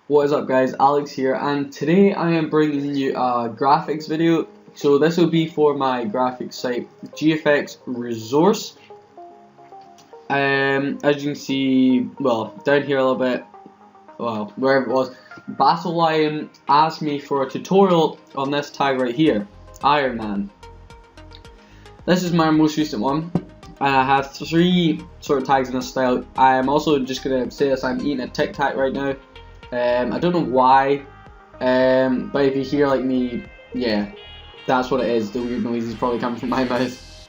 What is up guys, Alex here, and today I am bringing you a graphics video. So this will be for my graphics site, GFX Resource. As you can see, well, down here a little bit, well, wherever it was, Battle Lion asked me for a tutorial on this tag right here, Iron Man. This is my most recent one, and I have 3 sort of tags in this style. I am also just going to say this, I'm eating a Tic Tac right now. I don't know why, but if you hear like me, yeah, that's what it is. The weird noise is probably coming from my mouth.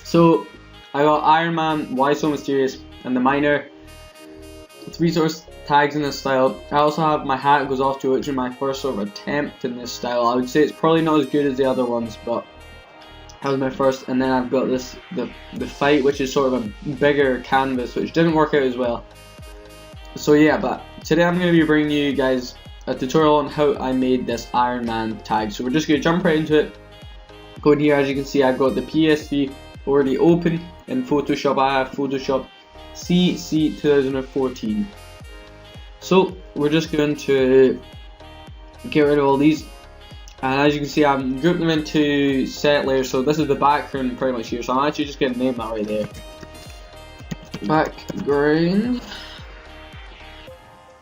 So I got Iron Man, Why So Mysterious, and the Miner. 3 sort of tags in this style. I also have my hat goes off to, which is my first sort of attempt in this style. I would say it's probably not as good as the other ones, but that was my first. And then I've got this the fight, which is sort of a bigger canvas, which didn't work out as well. So yeah, but today I'm going to be bringing you guys a tutorial on how I made this Iron Man tag. So we're just going to jump right into it. Go in here, as you can see, I've got the PSD already open in Photoshop. I have Photoshop CC 2014. So we're just going to get rid of all these. And as you can see, I've grouped them into set layers. So this is the background pretty much here. So I'm actually just going to name that right there. Background.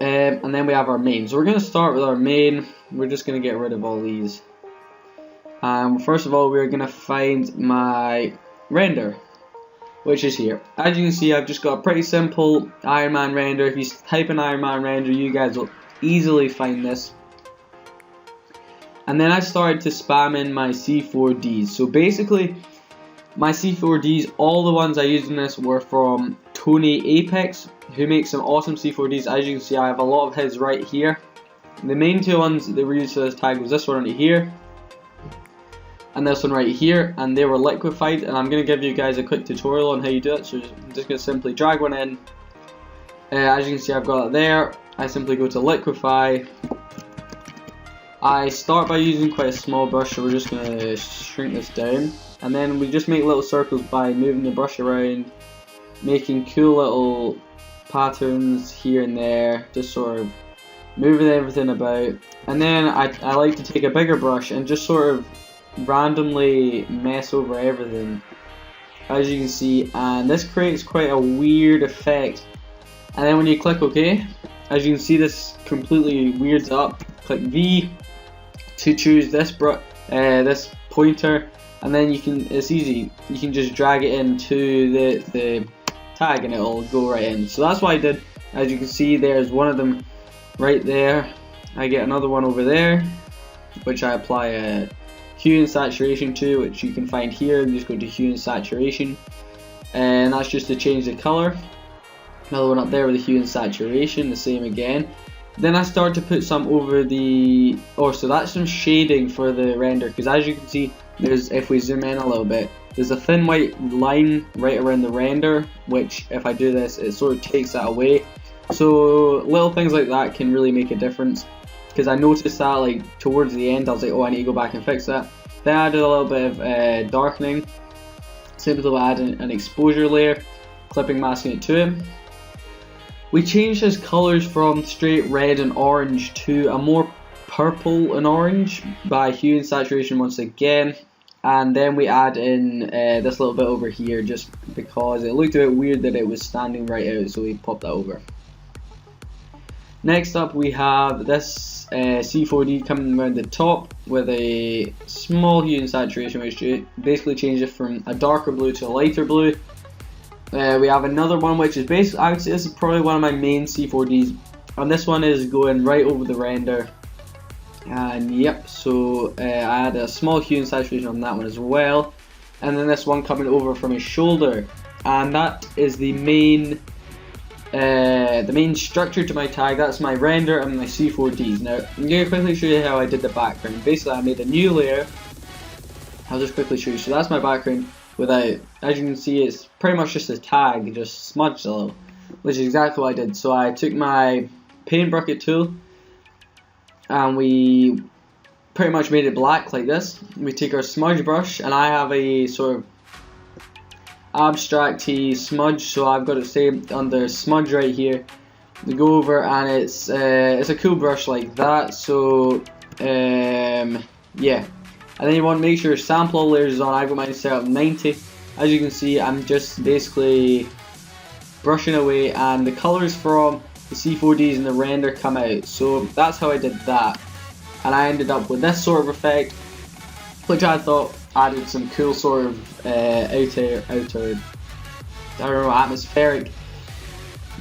And then we have our main. So we're going to start with our main. We're just going to get rid of all these. First of all, we're going to find my render, which is here. As you can see, I've just got a pretty simple Iron Man render. If you type in Iron Man render, you guys will easily find this. And then I started to spam in my C4Ds. So basically, my C4Ds, all the ones I used in this were from Tony Apex, who makes some awesome C4Ds. As you can see, I have a lot of his right here. The main 2 ones that were used for this tag was this one right here, and this one right here, and they were liquefied. And I'm going to give you guys a quick tutorial on how you do it. So I'm just going to simply drag one in. As you can see, I've got it there. I simply go to liquefy. I start by using quite a small brush, so we're just going to shrink this down. And then we just make little circles by moving the brush around, making cool little patterns here and there, just sort of moving everything about. And then I like to take a bigger brush and just sort of randomly mess over everything, as you can see, and this creates quite a weird effect. And then when you click OK, as you can see, this completely weirds up. Click V to choose this this pointer, and then you can, it's easy, you can just drag it into the tag and it'll go right in. So that's what I did. As you can see, there's one of them right there. I get another one over there, which I apply a hue and saturation to, which you can find here. You just go to hue and saturation, and that's just to change the color. Another one up there with the hue and saturation, the same again. Then I start to put some over the, so that's some shading for the render, because as you can see, there's, if we zoom in a little bit, there's a thin white line right around the render, which if I do this, it sort of takes that away. So little things like that can really make a difference, because I noticed that like towards the end I was like, oh, I need to go back and fix that. Then I did a little bit of darkening, simply add an exposure layer, clipping masking it to him. We changed his colors from straight red and orange to a more purple and orange by hue and saturation once again. And then we add in this little bit over here, just because it looked a bit weird that it was standing right out, so we popped that over. Next up, we have this C4D coming around the top with a small hue and saturation, which basically changes it from a darker blue to a lighter blue. We have another one, which is basically, I would say this is probably one of my main C4Ds, and this one is going right over the render. And yep, so I add a small hue and saturation on that one as well, and then this one coming over from his shoulder, and that is the main structure to my tag. That's my render and my C4Ds. Now I'm going to quickly show you how I did the background. Basically, I made a new layer. I'll just quickly show you. So that's my background without, as you can see, it's pretty much just a tag, just smudged a little, which is exactly what I did. So I took my paint bucket tool, and we pretty much made it black like this. We take our smudge brush, and I have a sort of abstract-y smudge, so I've got it saved under smudge right here. You go over and it's a cool brush like that. So yeah, and then you want to make sure sample all layers is on. I've got mine set up 90. As you can see, I'm just basically brushing away, and the colors from the C4Ds and the render come out. So that's how I did that, and I ended up with this sort of effect, which I thought added some cool sort of outer I don't know,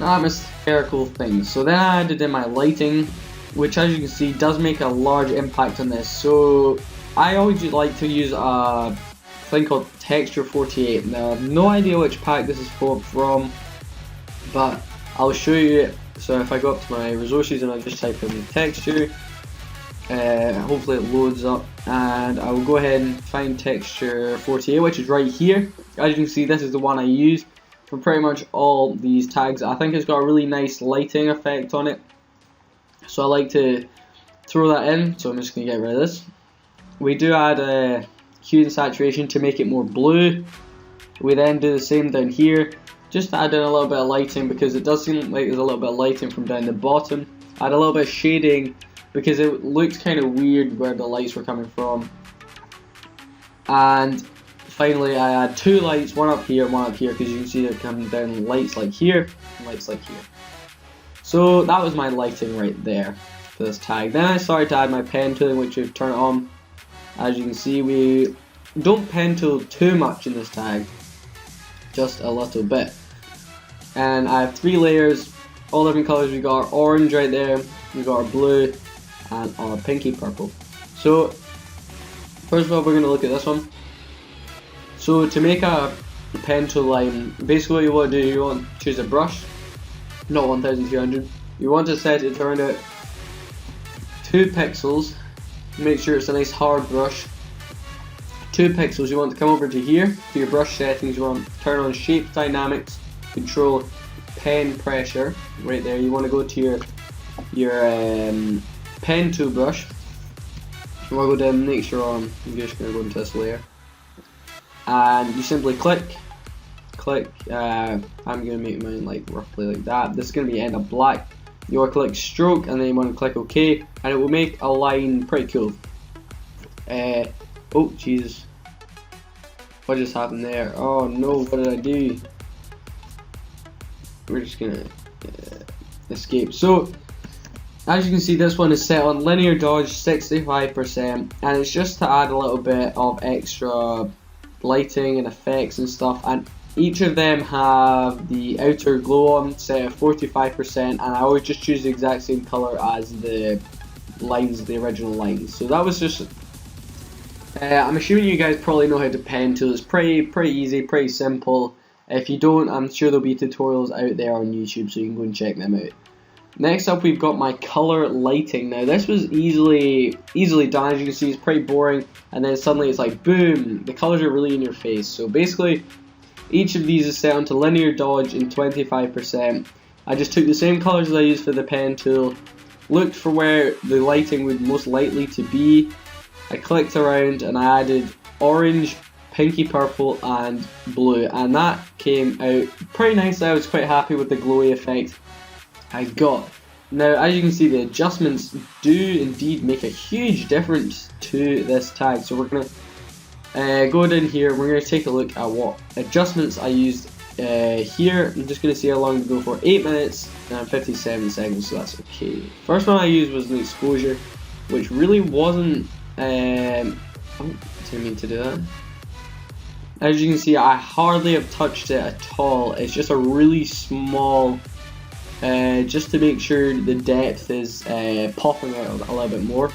atmospherical things. So then I added in my lighting, which as you can see does make a large impact on this. So I always like to use a thing called Texture 48. Now I have no idea which pack this is from, but I'll show you it. So if I go up to my resources and I just type in texture, hopefully it loads up, and I will go ahead and find Texture 48, which is right here. As you can see, this is the one I use for pretty much all these tags. I think it's got a really nice lighting effect on it, so I like to throw that in. So I'm just going to get rid of this. We do add a hue and saturation to make it more blue. We then do the same down here, just to add in a little bit of lighting, because it does seem like there's a little bit of lighting from down the bottom. Add a little bit of shading because it looks kind of weird where the lights were coming from. And finally I add two lights, one up here and one up here, because you can see they're coming down lights like here and lights like here. So that was my lighting right there for this tag. Then I started to add my pen tooling, which we've turned on. As you can see, we don't pen tool too much in this tag, just a little bit. And I have 3 layers, all different colors. We got our orange right there, we got our blue, and our pinky purple. So first of all, we're going to look at this one. So to make a pen tool line, basically what you want to do, you want to choose a brush, not 1300. You want to set it around at 2 pixels. Make sure it's a nice hard brush. 2 pixels. You want to come over to here to your brush settings. You want to turn on shape dynamics, control pen pressure right there. You want to go to your pen tool brush. You want to go down and make sure I'm just going to go into this layer, and you simply click. I'm going to make mine like roughly like that. This is going to be end up black. You want to click stroke, and then you want to click OK, and it will make a line pretty cool. Oh Jesus, what just happened there? Oh no, what did I do? We're just gonna escape. So as you can see, this one is set on linear dodge 65%, and it's just to add a little bit of extra lighting and effects and stuff. And each of them have the outer glow on set at 45%, and I always just choose the exact same color as the lines, the original lines. So that was just I'm assuming you guys probably know how to pen tool. It's pretty easy, pretty simple. If you don't, I'm sure there'll be tutorials out there on YouTube, so you can go and check them out. Next up, we've got my color lighting. Now this was easily done. As you can see, it's pretty boring, and then suddenly it's like boom, the colors are really in your face. So basically each of these is set onto linear dodge in 25%. I just took the same colors as I used for the pen tool, looked for where the lighting would most likely to be. I clicked around and I added orange, pinky purple and blue, and that came out pretty nicely. I was quite happy with the glowy effect I got. Now as you can see, the adjustments do indeed make a huge difference to this tag. So we're going to go down here, we're going to take a look at what adjustments I used here. I'm just going to see how long to go for. 8 minutes and 57 seconds, so that's okay. First one I used was the exposure, which really wasn't oh, didn't mean to do that. As you can see, I hardly have touched it at all. It's just a really small, just to make sure the depth is popping out a little bit more.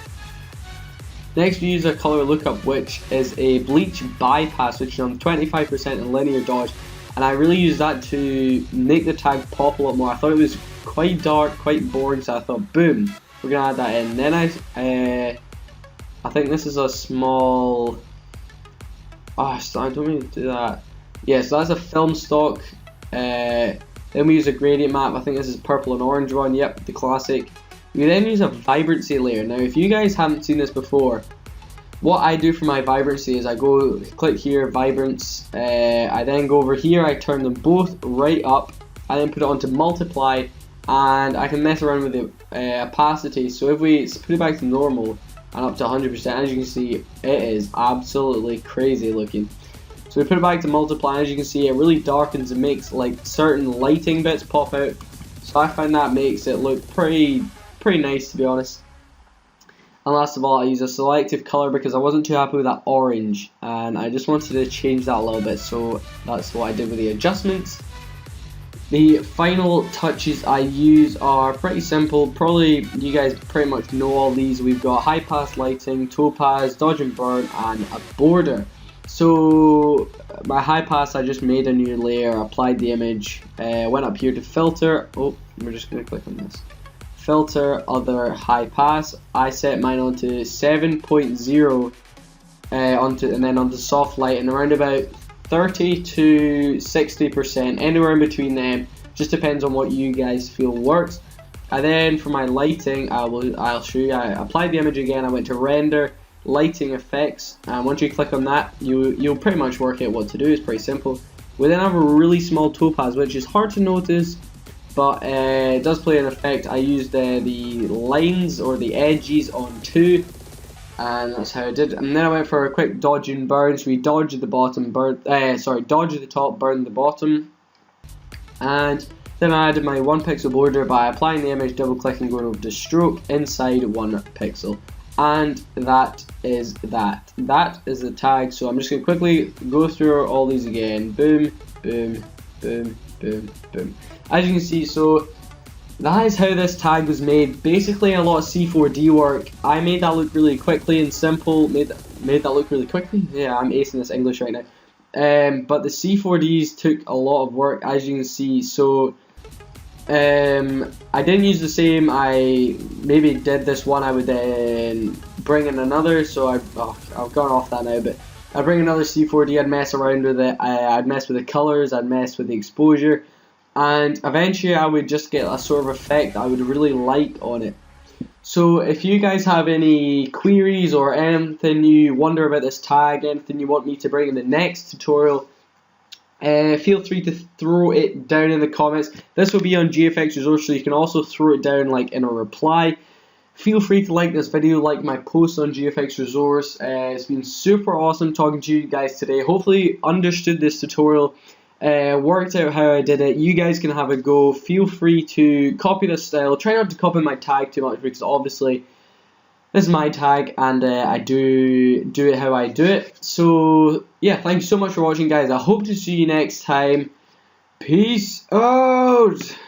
Next we use a color lookup, which is a bleach bypass, which is on 25% in linear dodge, and I really use that to make the tag pop a lot more. I thought it was quite dark, quite boring, so I thought boom, we're gonna add that in. Then I think this is a small, I don't mean to do that. Yeah, so that's a film stock. Then we use a gradient map. I think this is purple and orange one. Yep, the classic. We then use a vibrancy layer. Now if you guys haven't seen this before, what I do for my vibrancy is I go click here, vibrance. I then go over here, I turn them both right up. I then put it onto multiply, and I can mess around with the opacity. So if we put it back to normal and up to 100%, as you can see, it is absolutely crazy looking. So we put it back to multiply, as you can see, it really darkens and makes like certain lighting bits pop out. So I find that makes it look pretty nice, to be honest. And last of all, I use a selective color because I wasn't too happy with that orange, and I just wanted to change that a little bit. So that's what I did with the adjustments. The final touches I use are pretty simple. Probably you guys pretty much know all these. We've got high pass lighting, topaz, dodge and burn, and a border. So my high pass, I just made a new layer, applied the image, went up here to filter. Oh, we're just going to click on this. Filter, other high pass. I set mine onto 7.0 and then onto soft light, and around about 30 to 60%, anywhere in between them. Just depends on what you guys feel works. And then for my lighting, I'll show you. I applied the image again. I went to render, lighting effects, and once you click on that, you'll pretty much work out what to do. It's pretty simple. We then have a really small topaz, which is hard to notice, but it does play an effect. I used the lines or the edges on 2, and that's how I did. And then I went for a quick dodge and burn. So we dodge the bottom, dodge the top, burn the bottom. And then I added my 1 pixel border by applying the image, double clicking, going over to stroke inside 1 pixel. And that is that. That is the tag. So I'm just going to quickly go through all these again. Boom, boom, boom, boom, boom. As you can see, so that is how this tag was made. Basically a lot of C4D work. I made that look really quickly and simple. Made that look really quickly. Yeah, I'm acing this English right now. But the C4Ds took a lot of work, as you can see. So I didn't use the same. I maybe did this one. I would then bring in another. So I've gone off that now, but I'd bring another C4D. I'd mess around with it. I'd mess with the colors. I'd mess with the exposure. And eventually I would just get a sort of effect I would really like on it. So if you guys have any queries or anything you wonder about this tag, anything you want me to bring in the next tutorial, feel free to throw it down in the comments. This will be on GFX Resource, so you can also throw it down like in a reply. Feel free to like this video, like my post on GFX Resource. It's been super awesome talking to you guys today. Hopefully you understood this tutorial. Worked out how I did it. You guys can have a go. Feel free to copy this style. Try not to copy my tag too much, because obviously this is my tag and I do it how I do it. So yeah, thanks so much for watching, guys. I hope to see you next time. Peace out.